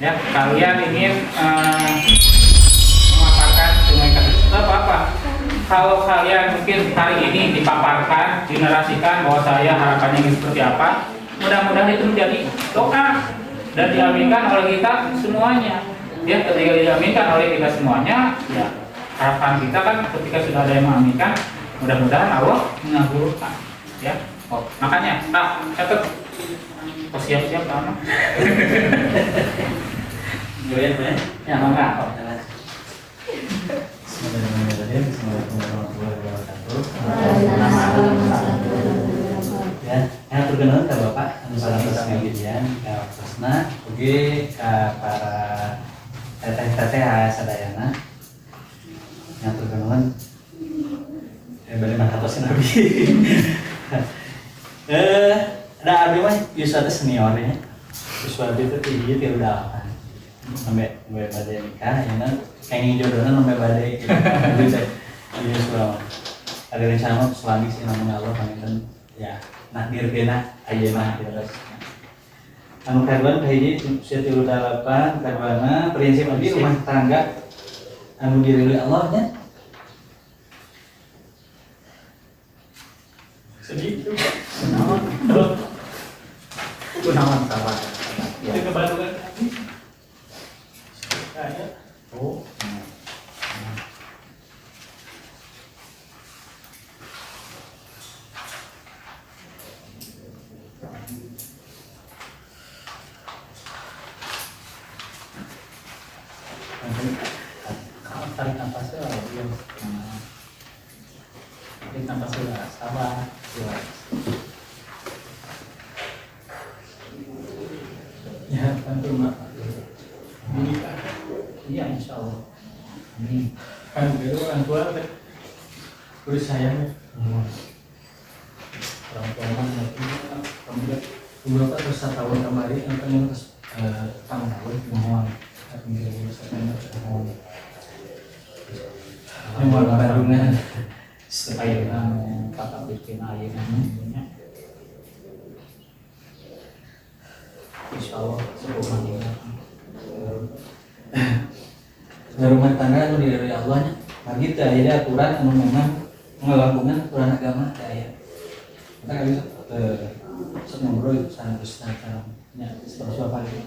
Ya, kalian ingin memaparkan dengan apa? Kalau kalian mungkin hari ini dipaparkan, dinarasikan bahwa saya harapannya ingin seperti apa, mudah-mudahan itu menjadi doa dan diaminkan oleh kita semuanya. Ya, ketika diaminkan oleh kita semuanya, ya harapan kita kan ketika sudah ada yang mengaminkan, mudah-mudahan Allah mengabulkan. Ya, makanya, catat. Siap-siap lama. Goyang Ya, enggak. Assalamualaikum warahmatullahi wabarakatuh. Ya, yang terkenal ke Bapak anu salam sekalian ka Krisna oge ka para teteh-teteh sadayana. Yang terkenal balik matatos Nabi. Ada abdi mah Yusuf seniornya. Yusuf itu tinggi dia udah apa? Sampai badai nikah, ya kan? Kayak jodohnya sampai badai gitu. Yusuf ada rencana suami sih namanya Allah pamitan ya nakdir kena ayeuna terus. Anu kaduan hiji usia 38 kaduana prinsip abdi rumah tangga anu diridhoi Allah nya. Sedih. Terus gunawan sabar. Ya. Itu kepada kan? Kayak oh. Kalau tarik nafasnya diam. Tarik nafasnya sabar. Ya, tentu mak. Ini iya insya Allah. Ini kan dulu orang tua kan terus sayangnya. Orang tua kan kemudian beberapa terus tahun kemarin yang tahun mohon kemudian mohon yang warna Bandungnya supaya kata bikin air namanya. Insya Allah sebuah rumah tangga itu dari Allahnya. Bagi itu ada aturan anu memang mengelambungkan aturan agama saya. Kita kan bisa ngobrol sana terus ya seperti apa gitu.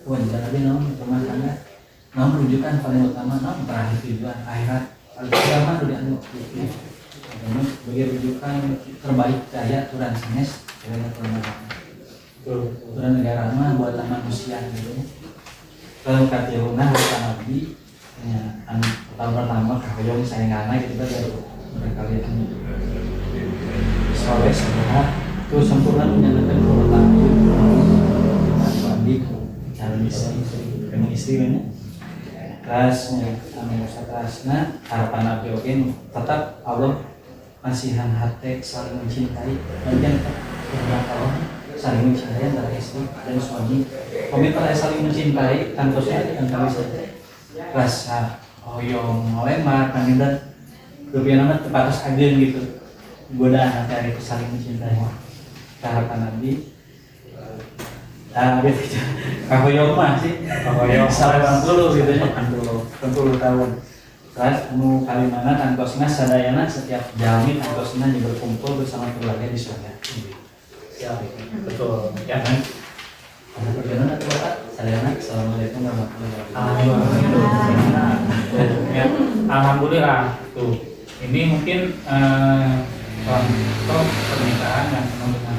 Tuhan jadi namun rumah tangga namun rujukan paling utama namun terakhir tujuan akhirat agama udah anu bagi rujukan terbaik saya aturan sanes kira-kira aturan agama. Aturan negara mah buatan manusia gitu. Kalau katiluna harus abdi ya tahun pertama kahoyong sayangana gitu kan berkali soleh sehat itu sempurna menyatakan bahwa takdir abdi calon istri kena istri kan terusnya terusnya harapan abdi oke tetap Allah masihan hati saling mencintai dan Allah saling mencintai antara istri dan suami. Komitmen saling mencintai tanpa antara istri. Rasa hoyong ngolemar kandidat kebiasaan amat tepatus agen gitu. Godaan dari saling mencintai. Harapan Nabi. Gitu. Kahoyong mah sih. Kahoyong 80 gitu ya. 80 tahun. Terus kalimana tangkosna sadayana setiap jami tangkosna berkumpul bersama keluarga di surga. Ya, betul. Ya kan? Bagaimana tuh Bapak? Assalamualaikum warahmatullahi wabarakatuh. Ya, alhamdulillah tuh. Ini mungkin contoh pernikahan yang penuh dengan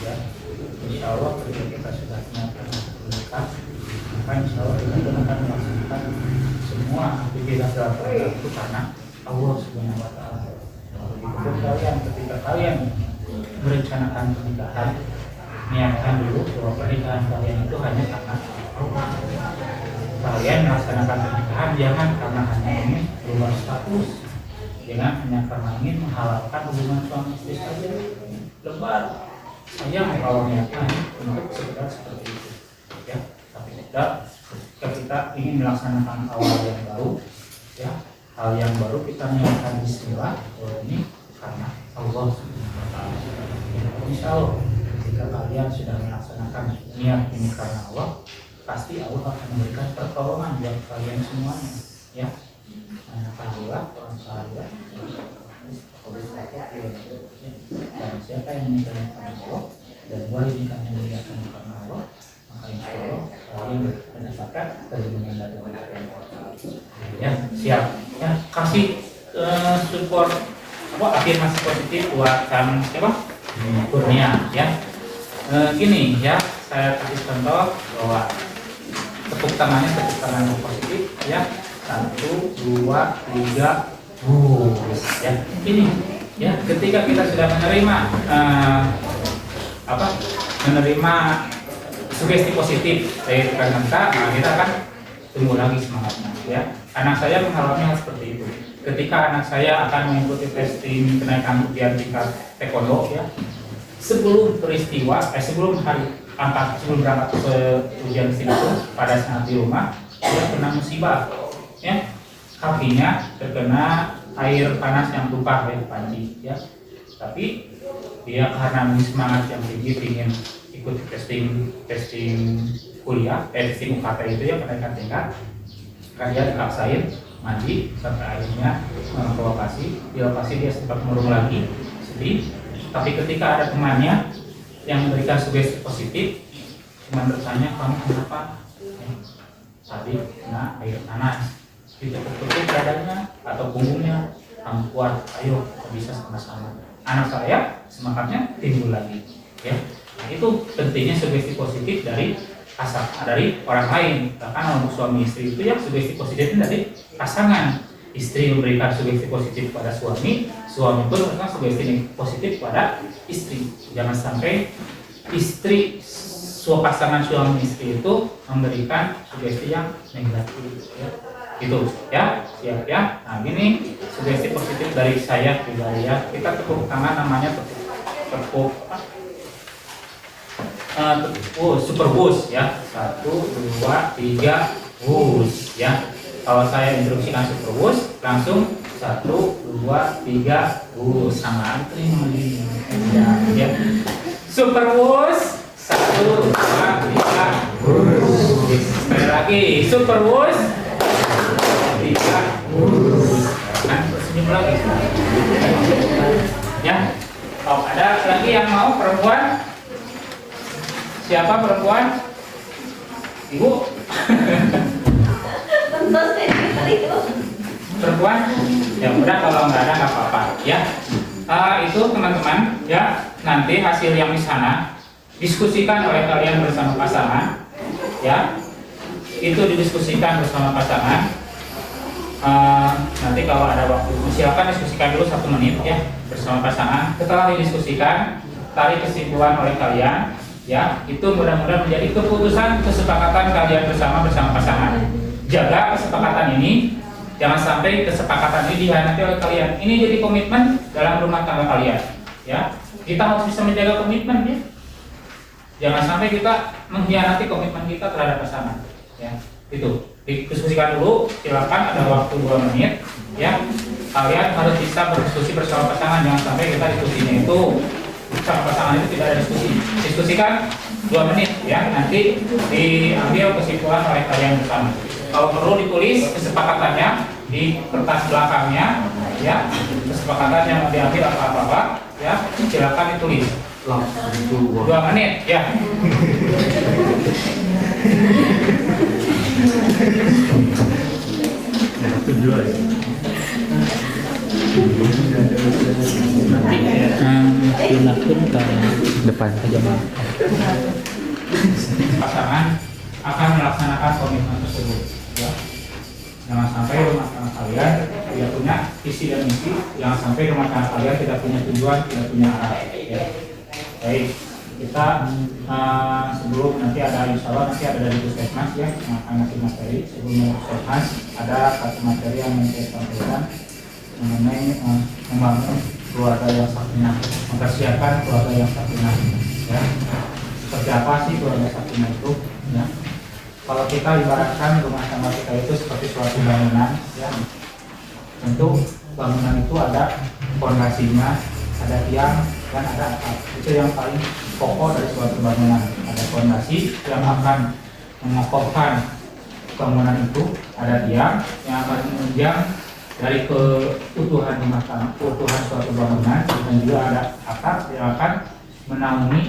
ya. Insya Allah ketika kita sudah menikah, maka insya Allah kita akan melaksanakan semua aktivitas dalam pernikahan itu karena Allah Subhanahu Wa Taala. Begitu kalian ketika kalian merencanakan pernikahan, niatkan dulu bahwa pernikahan kalian itu hanya karena Allah. Kalian melaksanakan pernikahan jangan karena hanya ingin berubah status, jangan hanya karena ingin menghalalkan hubungan suami istri saja. Lebar, sayang kalau niatnya untuk sekedar seperti itu, ya. Tapi kita ingin melaksanakan awal yang baru, ya, hal yang baru kita niatkan Bismillah. Ini karena Allah Subhanahu Wa Taala. Insya Allah ketika kalian sudah melaksanakan niat ini karena Allah, pasti Allah akan memberikan pertolongan buat kalian semuanya, ya. Anak Allah, orang saya, dan siapa yang meninggalkan karena Allah dan walidikan yang meninggalkan karena Allah, maka insya Allah kalian mendapatkan kehidupan dari Allah. Ya, siap. Ya, kasih support afirmasi positif buat kami siapa? Kurnia, ya. Gini ya, saya kasih contoh bahwa tepuk tangan yang positif, ya. 1, 2, 3, ya. Ini ya, ketika kita sudah menerima menerima sugesti positif dari rekan kita, nah kita akan tumbuh lagi semangatnya, ya. Anak saya mengalami hal seperti itu. Ketika anak saya akan mengikuti testing kenaikan ujian tingkat taekwondo, ya, sebelum berangkat ke ujian Singapura, pada saat di rumah dia kena musibah, ya, kakinya terkena air panas yang tumpah dari panci, ya. Tapi dia karena semangat yang tinggi ingin ikut testing kuliah, testing UKT itu ya, kenaikan tingkat, kan dia dipaksain mandi sampai akhirnya ke lokasi. Di lokasi dia sempat murung lagi, sedih. Tapi ketika ada temannya yang memberikan sugesti positif, cuma bertanya, kamu kenapa? Ya, tadi kena air panas, ditekuk-tekuk dadanya atau punggungnya, kamu kuat, ayo kita bisa sama-sama. Anak saya semangatnya timbul lagi, ya. Nah, itu pentingnya sugesti positif dari orang lain. Bahkan untuk suami istri itu ya, sugesti positifnya dari pasangan. Istri memberikan sugesti positif pada suami pun memberikan sugesti positif pada istri. Jangan sampai pasangan suami istri itu memberikan sugesti yang negatif, ya. Gitu ya, siap ya. Nah, gini sugesti positif dari saya pribadi, ya. Kita tepuk tangan, namanya tepuk super boost, ya. 1, 2, 3 boost, ya. Kalau saya instruksikan super boost, langsung 1, 2, 3 boost, sama terima ya. Super boost 1, 2, 3 boost. Sekali lagi super boost 3 boost. Kan senyum lagi. Ya. Oh, ada lagi yang mau perempuan? Siapa perempuan? Ibu? Perempuan? Ya udah, kalau nggak ada nggak apa-apa, ya. Itu teman-teman, ya. Nanti hasil yang di sana diskusikan oleh kalian bersama pasangan, ya. Itu didiskusikan bersama pasangan. Nanti kalau ada waktu silakan diskusikan dulu 1 menit, ya, bersama pasangan. Setelah didiskusikan, tarik kesimpulan oleh kalian. Ya, itu mudah-mudahan menjadi keputusan kesepakatan kalian bersama pasangan. Jaga kesepakatan ini, jangan sampai kesepakatan ini dihianati oleh kalian. Ini jadi komitmen dalam rumah tangga kalian. Ya, kita harus bisa menjaga komitmen, ya. Jangan sampai kita mengkhianati komitmen kita terhadap pasangan. Ya, itu didiskusikan dulu. Silakan, ada waktu 2 menit. Ya, kalian harus bisa berdiskusi bersama pasangan. Jangan sampai kita diskusinya itu sama pasangan itu tidak ada diskusikan 2 menit, ya. Nanti diambil kesimpulan oleh kalian bersama. Kalau perlu ditulis kesepakatannya di kertas belakangnya, ya. Kesepakatan yang mau diambil apa-apa, ya. Silakan ditulis. 2 menit, ya. Gunakan ke depan aja, Bang. Pasangan akan melaksanakan komitmen tersebut, ya. Jangan sampai rumah tangga kalian tidak punya visi dan misi, jangan sampai rumah tangga kalian tidak punya tujuan, tidak punya arah, ya. Baik, kita sebelum nanti ada, insya Allah nanti ada dari Puskesmas, ya, yang akan ngasih materi. Sebelum Puskesmas ada 1 materi yang saya sampaikan mengenai membangun keluarga yang sakinah, mempersiapkan keluarga yang sakinah, ya. Seperti apa sih keluarga sakinah itu, ya? Kalau kita ibaratkan rumah tangga kita itu seperti suatu bangunan, ya. Tentu bangunan itu ada fondasinya, ada tiang, dan ada atap. Itu yang paling pokok dari suatu bangunan. Ada fondasi yang akan mengokohkan bangunan itu, ada tiang yang akan menunjang dari keutuhan rumah tangga, keutuhan suatu bangunan, dan juga ada atap yang akan menaungi,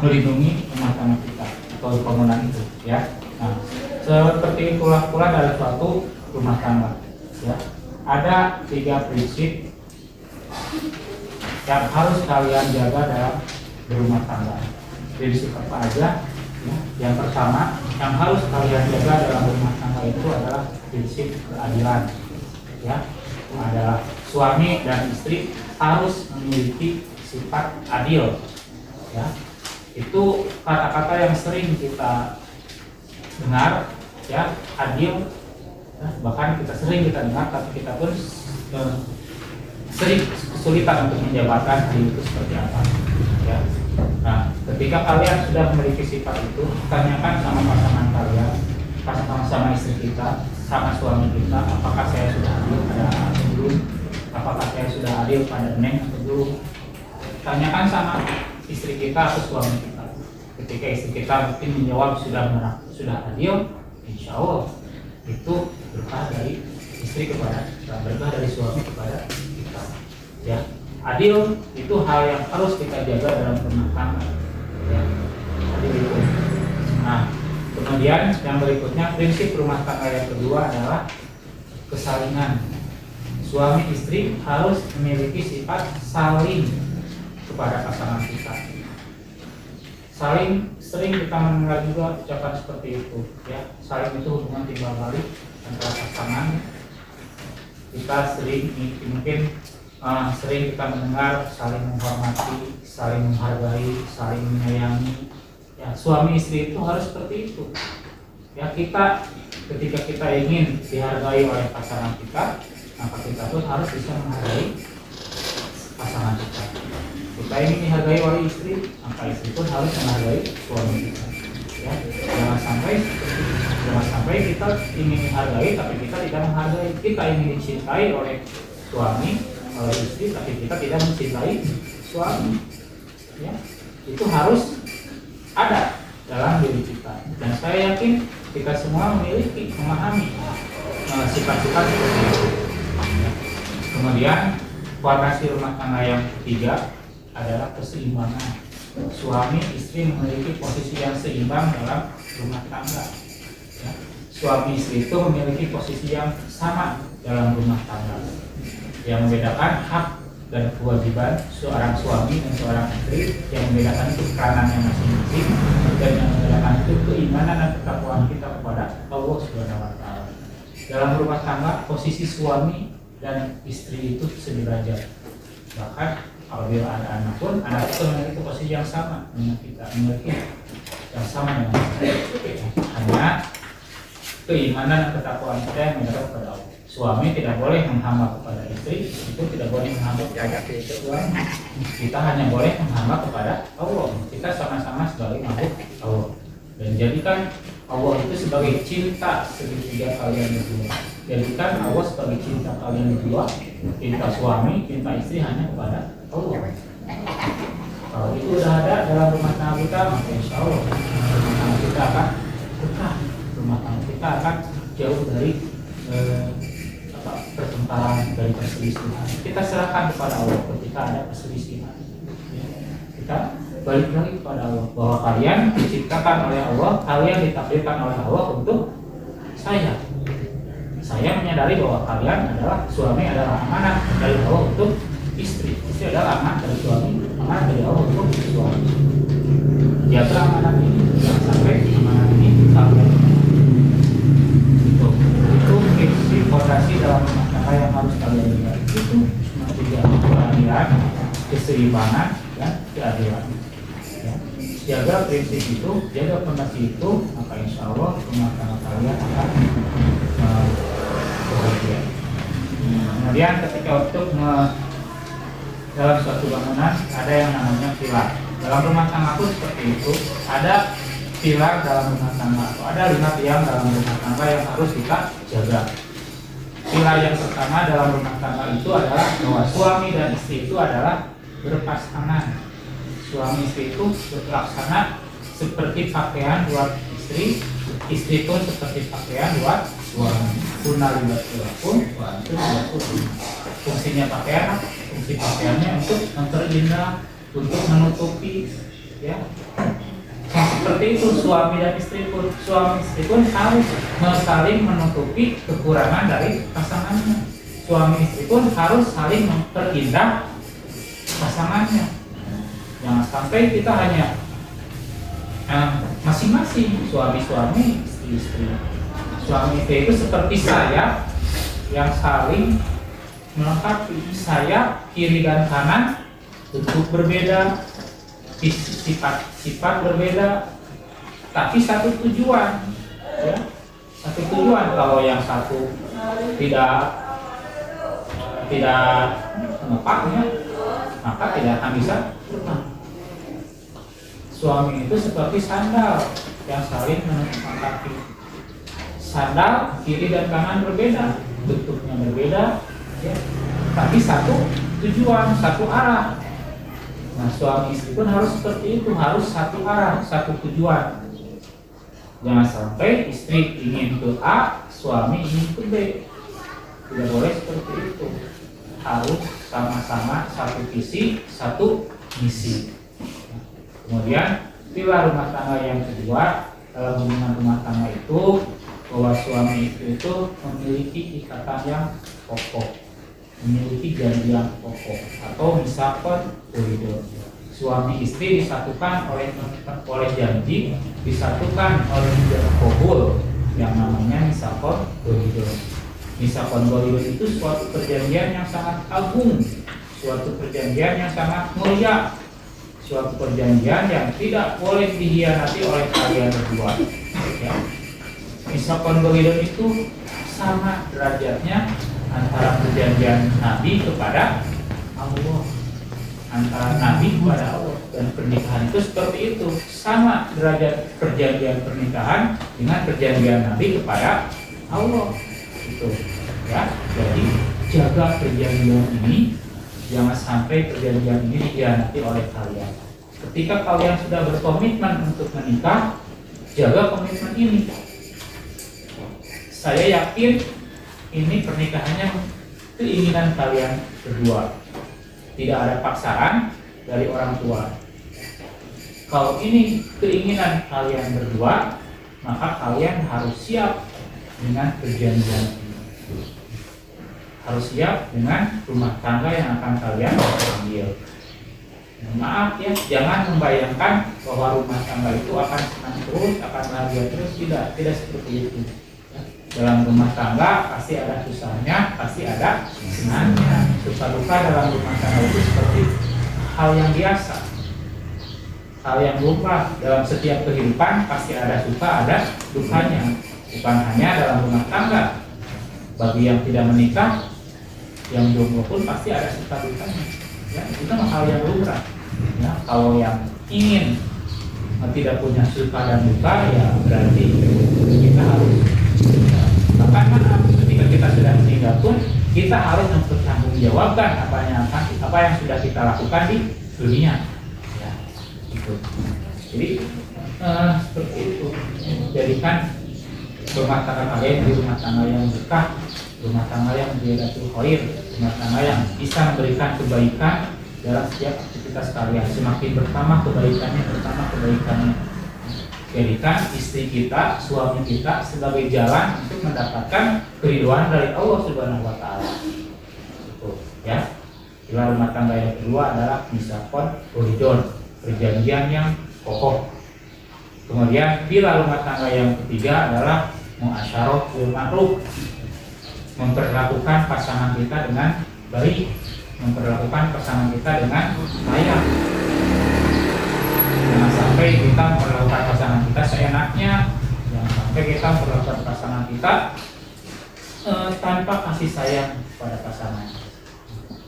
melindungi rumah tangga kita atau bangunan itu, ya. Nah, seperti itulah pula dari suatu rumah tangga, ya. Ada 3 prinsip yang harus kalian jaga dalam berumah tangga. Prinsip apa aja? Ya. Yang pertama, yang harus kalian jaga dalam rumah tangga itu adalah prinsip keadilan. Ya, adalah suami dan istri harus memiliki sifat adil. Ya, itu kata-kata yang sering kita dengar, ya, adil. Ya, bahkan sering kita dengar, tapi kita pun sering kesulitan untuk menjabarkan adil itu seperti apa. Ya. Nah, ketika kalian sudah memiliki sifat itu, tanyakan sama pasangan kalian, sama istri kita, sama suami kita, apakah saya sudah adil pada atau belum? Apakah saya sudah adil pada neng atau belum? Tanyakan sama istri kita atau suami kita. Ketika istri kita mungkin menjawab sudah adil, insya Allah itu berkah dari istri kepada kita, berkah dari suami kepada kita. Ya, adil itu hal yang harus kita jaga dalam rumah tangga. Ya, adil itu. Nah, kemudian yang berikutnya, prinsip rumah tangga yang kedua adalah kesalingan. Suami istri harus memiliki sifat saling kepada pasangan kita. Saling, sering kita mendengar juga ucapan seperti itu, ya. Saling itu hubungan timbal balik antara pasangan. Kita sering mungkin sering kita mendengar saling menghormati, saling menghargai, saling menyayangi. Ya, suami istri itu harus seperti itu. Ya, kita ketika kita ingin dihargai oleh pasangan kita, maka kita pun harus bisa menghargai pasangan kita. Kita ingin dihargai oleh istri, maka istri pun harus menghargai suami kita. Ya, jangan sampai kita ingin dihargai tapi kita tidak menghargai. Kita ingin dicintai oleh suami, oleh istri, tapi kita tidak mencintai suami. Ya, itu harus ada dalam diri kita, dan saya yakin kita semua memahami sifat-sifat seperti itu. Kemudian fondasi rumah tangga yang ketiga adalah keseimbangan. Suami istri memiliki posisi yang seimbang dalam rumah tangga. Ya. Suami istri itu memiliki posisi yang sama dalam rumah tangga. Yang membedakan hak dan kewajiban seorang suami dan seorang istri, yang membedakan itu peranannya masing-masing, dan yang membedakan itu keimanan dan ketakwaan kita kepada Allah Subhanahu wa Ta'ala. Dalam rumah tangga, posisi suami dan istri itu sederajat. Bahkan apabila ada anak pun, anak itu memiliki posisi yang sama dengan kita, memiliki yang sama dengan kita. Hanya keimanan dan ketakwaan kita yang mendekat kepada Allah. Suami tidak boleh menghamba kepada istri, itu tidak boleh menghamba kepada suami. Kita hanya boleh menghamba kepada Allah. Kita sama-sama sebagai makhluk Allah. Dan jadikan Allah itu sebagai cinta segitiga kalian berdua. Jadikan Allah sebagai cinta kalian berdua. Cinta suami, cinta istri hanya kepada Allah. Kalau itu sudah ada dalam rumah tangga kita, maka insya Allah rumah tangga kita akan berkah. Rumah tangga kita akan jauh dari pertengkaran, dari perselisihan. Kita serahkan kepada Allah ketika ada perselisihan. Ya. Kita balik lagi kepada Allah, bahwa kalian diciptakan oleh Allah, kalian ditakdirkan oleh Allah untuk saya. Saya menyadari bahwa kalian adalah, suami adalah amanah dari Allah untuk istri, istri adalah amanah dari suami, amanah dari Allah untuk suami. Jaga amanah ini, jangan sampai amanah ini kalian. Itu prinsip fondasi dalam rumah tangga yang harus kalian lihat. Itu cuma 3: keadilan, keseimbangan, dan keadilan. Ya. Jaga prinsip itu, jaga fondasi itu, maka insya Allah rumah tangga kalian akan bahagia. Kemudian ketika untuk dalam suatu bangunan ada yang namanya pilar. Dalam rumah tangga pun seperti itu, ada pilar dalam rumah tangga, atau ada 5 tiang dalam rumah tangga yang harus kita jaga. Pilar yang pertama dalam rumah tangga itu adalah bahwa suami dan istri itu adalah berpasangan. Suami istri itu berlaksana seperti pakaian buat istri, istri pun seperti pakaian buat suami. Kunna libasul lakum wa antum libasul. Fungsinya pakaian, fungsi pakaiannya untuk memperindah, untuk menutupi, ya. Seperti itu suami dan istri pun, suami istri pun harus saling menutupi kekurangan dari pasangannya. Suami istri pun harus saling memperindah pasangannya. Jangan sampai kita hanya masing-masing suami-suami, istri-istri. Suami istri itu seperti saya yang saling melengkapi. Saya kiri dan kanan bentuk berbeda, sifat berbeda, tapi satu tujuan, ya. Satu tujuan. Kalau yang satu tidak mengepaknya, maka tidak akan bisa pernah. Suami itu seperti sandal yang saling melengkapi. Sandal kiri dan kanan berbeda, bentuknya berbeda, ya. Tapi satu tujuan, satu arah. Nah, suami istri pun harus seperti itu, harus satu arah, satu tujuan. Jangan sampai istri ingin ke A, suami ingin ke B. Tidak boleh seperti itu. Harus sama-sama satu visi, satu misi. Kemudian pilar rumah tangga yang kedua, dalam hubungan rumah tangga itu bahwa suami istri itu memiliki ikatan yang kokoh, memiliki janji yang pokok atau misalkan koridor. Suami istri disatukan oleh janji, disatukan oleh kohul yang namanya misalkan koridor. Misalkan koridor itu suatu perjanjian yang sangat agung, suatu perjanjian yang sangat mulia, suatu perjanjian yang tidak boleh dihianati oleh kalian berdua. Ya. Misalkan koridor itu sama derajatnya antara perjanjian Nabi kepada Allah, antara Nabi kepada Allah, dan pernikahan itu seperti itu, sama derajat perjanjian pernikahan dengan perjanjian Nabi kepada Allah. Itu, ya. Jadi jaga perjanjian ini, jangan sampai perjanjian ini dikhianati oleh kalian. Ketika kalian sudah berkomitmen untuk menikah, jaga komitmen ini. Saya yakin ini pernikahannya keinginan kalian berdua, tidak ada paksaan dari orang tua. Kalau ini keinginan kalian berdua, maka kalian harus siap dengan perjanjian ini, harus siap dengan rumah tangga yang akan kalian ambil. Maaf ya, jangan membayangkan bahwa rumah tangga itu akan senang terus, akan bahagia terus. Tidak seperti itu. Dalam rumah tangga pasti ada susahnya, pasti ada senangnya. Suka duka dalam rumah tangga itu seperti hal yang biasa, hal yang lumrah. Dalam setiap kehidupan pasti ada suka, ada dukanya. Bukan hanya dalam rumah tangga. Bagi yang tidak menikah, yang jomblo pun pasti ada suka dukanya. Ya, itu kan hal yang lumrah. Ya, kalau yang ingin tidak punya suka dan duka, ya berarti kita harus. Bahkan ketika kita sudah meninggal pun kita harus mempertanggungjawabkan apa yang sudah kita lakukan di dunia. Ya, gitu. Jadi seperti itu. Jadikan rumah tangga kalian di rumah tangga yang berkah, rumah tangga yang biadatul khair, rumah tangga yang bisa memberikan kebaikan dalam setiap aktivitas kalian. Semakin bertambah kebaikannya. Jadikan istri kita, suami kita sebagai jalan untuk mendapatkan keridhaan dari Allah Subhanahu wa taala. Itu, ya. Pilar rumah tangga yang kedua adalah misakon koridor, perjanjian yang kokoh. Kemudian pilar rumah tangga yang ketiga adalah muasyarah bil ma'ruf, memperlakukan pasangan kita dengan baik, memperlakukan pasangan kita dengan layak. Jangan sampai kita memperlakukan pasangan kita seenaknya, jangan sampai kita memperlakukan pasangan kita tanpa kasih sayang pada pasangan.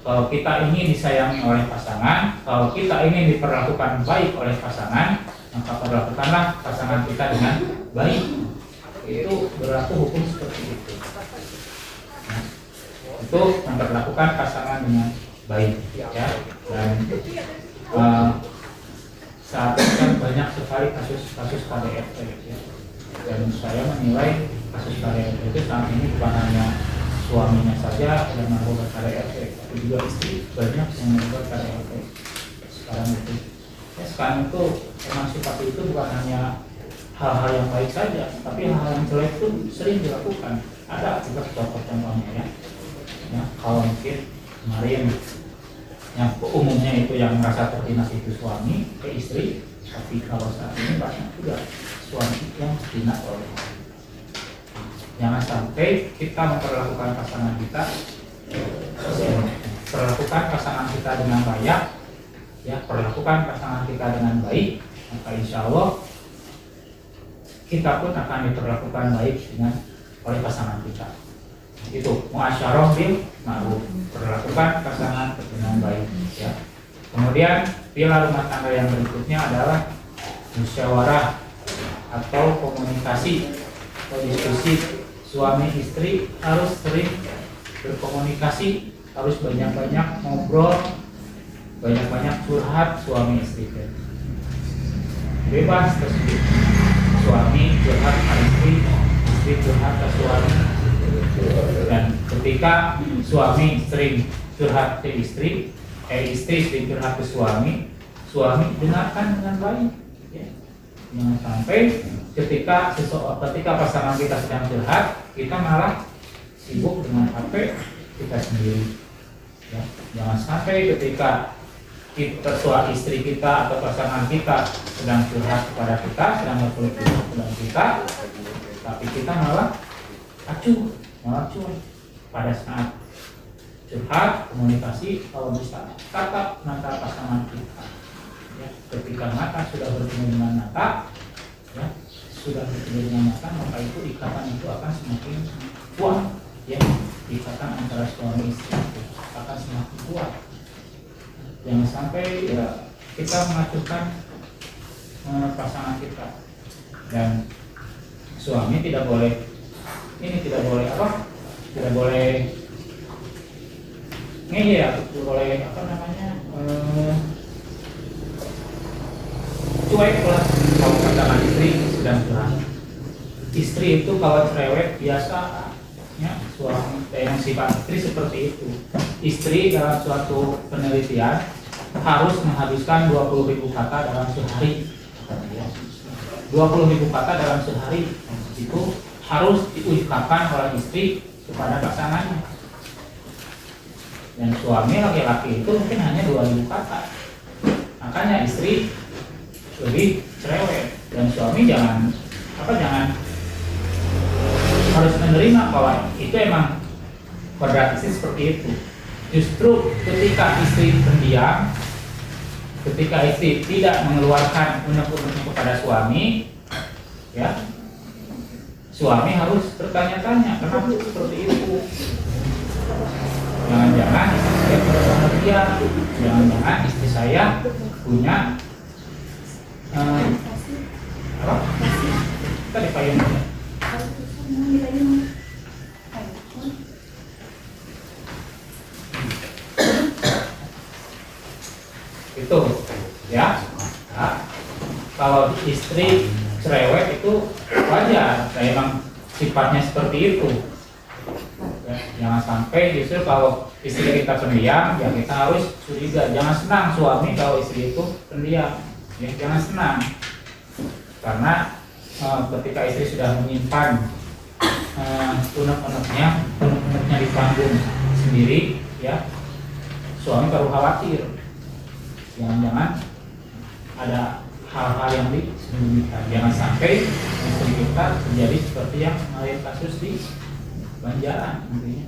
Kalau kita ingin disayangi oleh pasangan, kalau kita ingin diperlakukan baik oleh pasangan, maka perlakukanlah pasangan kita dengan baik. Itu berlaku hukum seperti itu. Nah, itu memperlakukan pasangan dengan baik, ya. Dan saat ini kan banyak sekali kasus KDRT, ya. Dan saya menilai kasus KDRT itu saat ini bukan hanya suaminya saja yang melakukan KDRT, tapi juga istri banyak yang melakukan KDRT sekarang itu. Ya, sekarang itu emansipasi itu bukan hanya hal-hal yang baik saja, tapi hal-hal yang jelek itu sering dilakukan. Ada juga contoh-contohnya ya kalau mungkin kemarin yang umumnya itu yang merasa terhina itu suami ke istri, tapi kalau saat ini banyak juga suami yang terhina oleh istri. Jangan sampai kita memperlakukan pasangan kita dengan baik, ya, perlakukan pasangan kita dengan baik, maka insya Allah kita pun akan diperlakukan baik oleh pasangan kita. Itu muasyarah bil ma'ruf, perlakukan pasangan dengan baik, ya. Kemudian pilar rumah tangga yang berikutnya adalah musyawarah atau komunikasi atau diskusi. Suami istri harus sering berkomunikasi, harus banyak-banyak ngobrol, banyak-banyak curhat suami istri. Bebas tersebut. Suami curhat ke istri, istri curhat ke suami. Dan ketika suami sering curhat ke istri, istri sering curhat ke suami dengarkan dengan baik. Ya. Jangan sampai ketika pasangan kita sedang curhat, kita malah sibuk dengan HP kita sendiri. Ya. Jangan sampai ketika istri kita atau pasangan kita sedang curhat kepada kita, sedang berkeluh kepada kita, tapi kita malah acuh pada saat curhat. Komunikasi kalau bisa tatap mata pasangan kita. Ya, ketika mata sudah bertemu dengan mata, ya, maka itu ikatan itu akan semakin kuat, ya. Ikatan antara suami istri itu akan semakin kuat. Jangan sampai ya kita mengacuhkan pasangan kita. Dan suami tidak boleh tidak boleh ngeyel, tidak boleh cuek lah kalau pasangan istri sedang curhat. Istri itu kalau cerewet biasa, ya, suami yang sifat istri seperti itu. Istri dalam suatu penelitian harus menghabiskan 20.000 kata dalam sehari. 20.000 kata dalam sehari itu harus diucapkan oleh istri kepada pasangannya. Dan suami laki-laki itu mungkin hanya 2.000 kata. Makanya istri lebih cerewet, dan suami jangan harus menerima bahwa itu emang kodrat istri seperti itu. Justru ketika istri pendiam, ketika istri tidak mengeluarkan unek-unek kepada suami, ya, suami harus bertanya-tanya kenapa seperti itu. Jangan-jangan istri saya tidak bahagia, jangan-jangan istri saya punya kita dipayung aja. Itu, ya. Nah, kalau istri cerewet itu wajar, memang sifatnya seperti itu. Ya, jangan sampai justru kalau istri kita pendiam, ya kita harus curiga. Jangan senang suami kalau istri itu pendiam. Ya, jangan senang, karena ketika istri sudah menyimpan unek-uneknya di panggung sendiri, ya, suami baru khawatir. Jangan-jangan ada hal-hal yang disembunyikan. Jangan sampai istri kita terjadi seperti yang kemarin kasus di Banjaran, intinya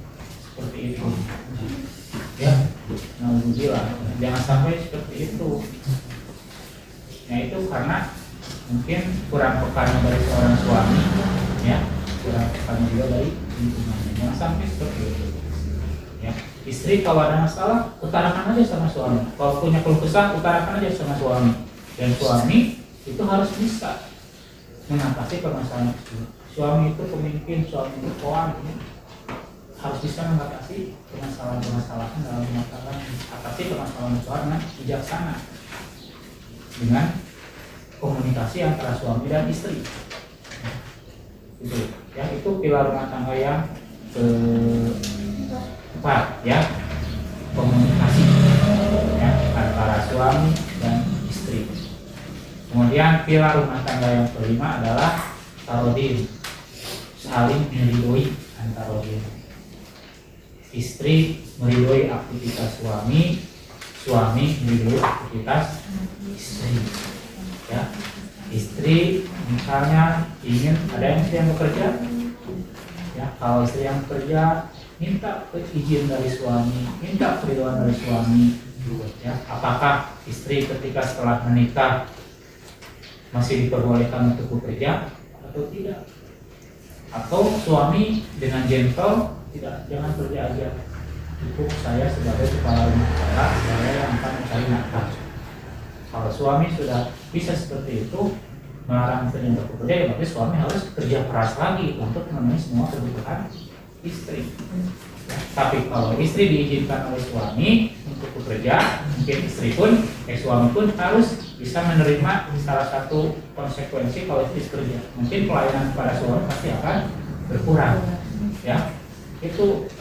seperti itu. Ya, alhamdulillah. Jangan sampai seperti itu. Nah, itu karena mungkin kurang pekanya dari seorang suami, ya, kurang pekanya juga dari lingkungannya. Jangan sampai seperti itu. Ya, istri kalau ada masalah utarakan aja sama suami. Kalau punya keluh kesah utarakan aja sama suami. Dan suami itu harus bisa mengatasi permasalahan itu. Suami itu pemimpin, suami itu kawan, ya, harus bisa mengatasi permasalahan dalam rumah tangga, atasi permasalahan dengan bijaksana dengan komunikasi antara suami dan istri. Itu ya, itu pilar rumah tangga yang keempat ya, komunikasi ya antara suami dan istri. Kemudian pilar rumah tangga yang kelima adalah tarodin, saling meridoi antara istri meridoi aktivitas suami, suami meridoi aktivitas istri ya. Istri misalnya ingin, ada yang istri yang bekerja ya, kalau istri yang bekerja minta izin dari suami, minta keriduan dari suami ya. Apakah istri ketika setelah menikah masih diperbolehkan untuk bekerja atau tidak? Atau suami dengan gentle, tidak, jangan kerja aja, cukup saya sebagai kepala rumah tangga, saya yang akan mencari nafkah. Kalau suami sudah bisa seperti itu, melarang istrinya untuk bekerja, ya berarti suami harus kerja keras lagi untuk memenuhi semua kebutuhan istri ya. Tapi kalau istri diizinkan oleh suami untuk bekerja, mungkin istri pun, suami pun harus bisa menerima salah satu konsekuensi kalau istri bekerja. Mungkin pelayanan kepada suami pasti akan berkurang ya. Itu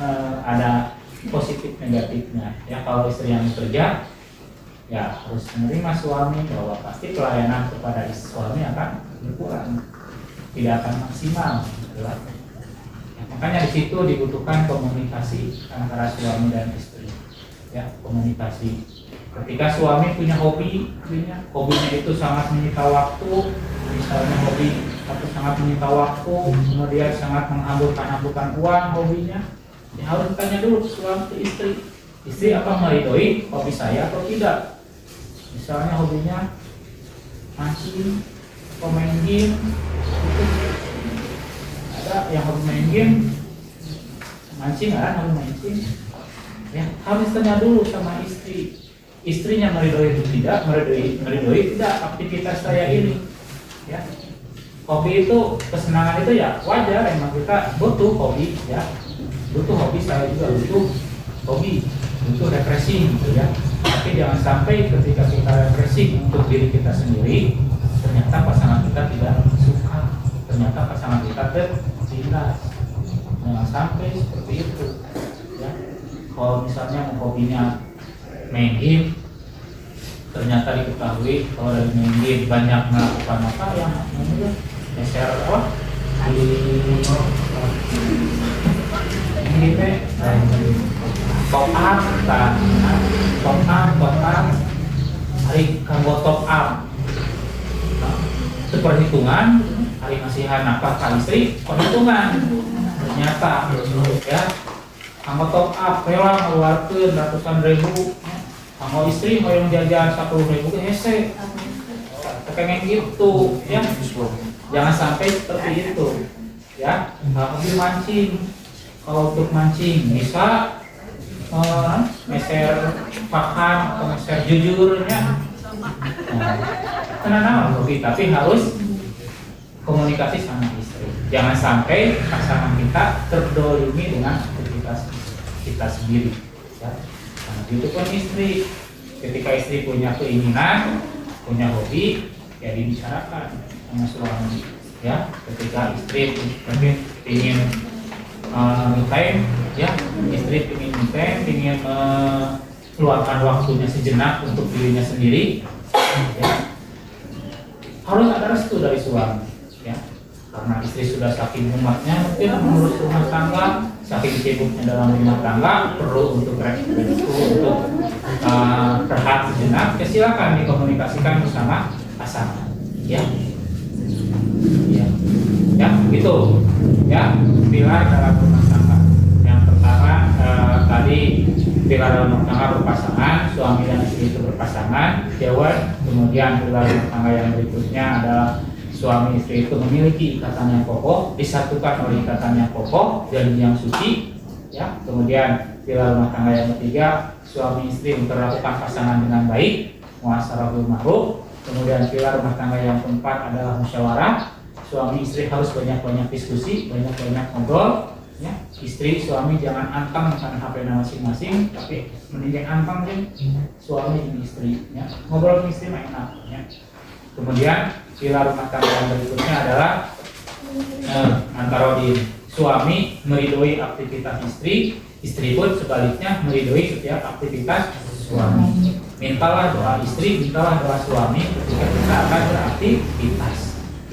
ada positif negatifnya ya. Kalau istri yang bekerja ya harus menerima suami bahwa pasti pelayanan kepada suami akan berkurang, tidak akan maksimal gitu. Ya, makanya di situ dibutuhkan komunikasi antara suami dan istri ya, komunikasi. Ketika suami punya hobinya itu sangat menyita waktu, misalnya hobi atau sangat menyita waktu, kemudian sangat menghamburkan uang hobinya, ya harus tanya dulu suami ke istri apa meridoi hobi saya atau tidak. Misalnya hobinya mancing, main game, itu ada yang hobi main game, mancing kan, hobi mancing, ya harus tanya dulu sama istri. Istrinya meridoi atau tidak, meridoi tidak aktivitas saya ini, ya. Hobi itu, kesenangan itu ya wajar, emang kita butuh hobi, ya, butuh hobi, saya juga butuh hobi, butuh refreshing, gitu ya. Tapi jangan sampai ketika kita refreshing untuk diri kita sendiri, ternyata pasangan kita tidak suka, ternyata pasangan kita tertindas. Jangan sampai seperti itu ya. Kalau misalnya hobinya main game, ternyata diketahui kalau dari main game banyak melakukan apa yang namanya share apa di ini top up, hari kanggo top up, itu perhitungan hari ngasihan nafkah ke istri, perhitungan ternyata ya kanggo top up rela ngeluarkeun ratusan ribu, kanggo istri mau yang jajan 10.000 ke hese, pengen gitu ya. Jangan sampai seperti itu ya. Hobi mancing, kalau untuk mancing bisa meser pakan atau meser jujurnya, kenapa hobi, tapi harus komunikasi sama istri. Jangan sampai pasangan kita terdolimi dengan aktivitas kita sendiri ya. Nah, itu pun istri, ketika istri punya keinginan, punya hobi, ya dibicarakan sama suami ya. Ketika istri ingin time ya, istri ingin meluangkan waktunya sejenak untuk dirinya sendiri ya, harus ada restu dari suami ya. Karena istri sudah saking mumatnya mungkin mengurus rumah tangga, saking sibuknya dalam rumah tangga, perlu untuk restu, untuk rehat sejenak, ya silakan dikomunikasikan bersama pasangan ya. Ya gitu ya, pilar dalam rumah tangga. Yang pertama tadi pilar dalam rumah tangga berpasangan, suami dan istri itu berpasangan, jawab. Kemudian pilar rumah tangga yang berikutnya adalah suami istri itu memiliki ikatan yang kokoh, disatukan oleh ikatan yang kokoh, janji yang suci ya. Kemudian pilar rumah tangga yang ketiga, suami istri memperlakukan pasangan dengan baik, muasyarah bil ma'ruf. Kemudian pilar rumah tangga yang keempat adalah musyawarah. Suami istri harus banyak-banyak diskusi, banyak-banyak ngobrol ya. Istri suami jangan antang dengan HP masing-masing, tapi mending antang deh suami dan istri ya. Ngobrol dengan istri mah enak ya. Kemudian pilar rumah tangga yang berikutnya adalah antara suami meridhoi aktivitas istri, istri pun sebaliknya meridhoi setiap aktivitas suami. Mintalah doa istri, mintalah doa suami ketika kita akan beraktivitas,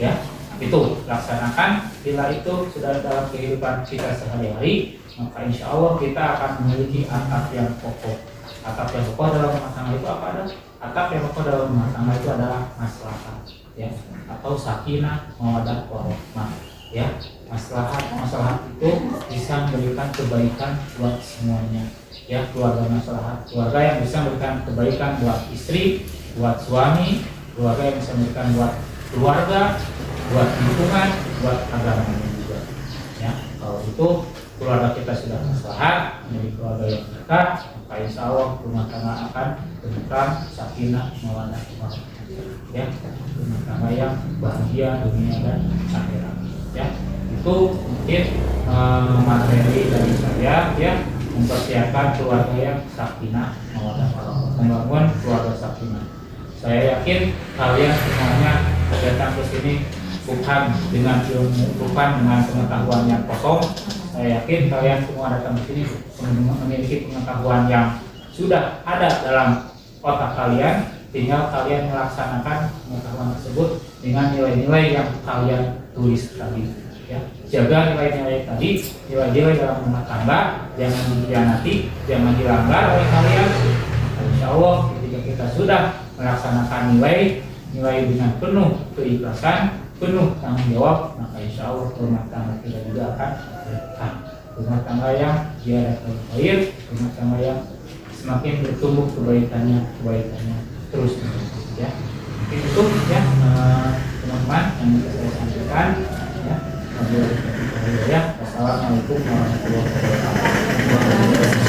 ya. Itu laksanakan. Bila itu sudah dalam kehidupan kita sehari-hari, maka insya Allah kita akan memiliki atap yang kokoh. Atap yang kokoh dalam rumah tangga itu apa ada? Atap yang kokoh dalam rumah tangga itu adalah maslahat, ya, atau sakinah, mawaddah, warahmah, ya. Maslahat itu bisa memberikan kebaikan buat semuanya, ya. Keluarga maslahat, keluarga yang bisa memberikan kebaikan buat istri, buat suami, keluarga yang bisa memberikan buat keluarga, buat lingkungan, buat agama juga, ya. Kalau itu keluarga kita sudah maslahat, menjadi keluarga yang berkah, maka insya Allah rumah tangga akan tentram, sakinah, mawaddah, warahmah, ya. Rumah tangga yang bahagia dunia dan akhirat, ya. Itu mungkin materi dari saya, ya, mempersiapkan keluarga yang sakinah, mawaddah, warahmah, membangun keluarga sakinah. Saya yakin kalian semuanya datang ke sini bukan dengan ilmu, bukan dengan pengetahuan yang kosong. Saya yakin kalian semua datang ke sini memiliki pengetahuan yang sudah ada dalam otak kalian, tinggal kalian melaksanakan pengetahuan tersebut dengan nilai-nilai yang kalian tulis tadi, ya. Jaga nilai-nilai tadi, nilai-nilai dalam rumah tangga, jangan dikhianati, jangan dilanggar oleh kalian. Insya Allah ketika kita sudah melaksanakan nilai dengan penuh keikhlasan, penuh tanggung jawab, maka insya Allah rumah tangga kita juga akan berkah. Rumah tangga yang dia baik, rumah tangga yang semakin bertumbuh kebaikannya terus, ya. Mungkin itu, ya, teman-teman yang bisa saya sampaikan, ya. Wassalamualaikum warahmatullahi wabarakatuh.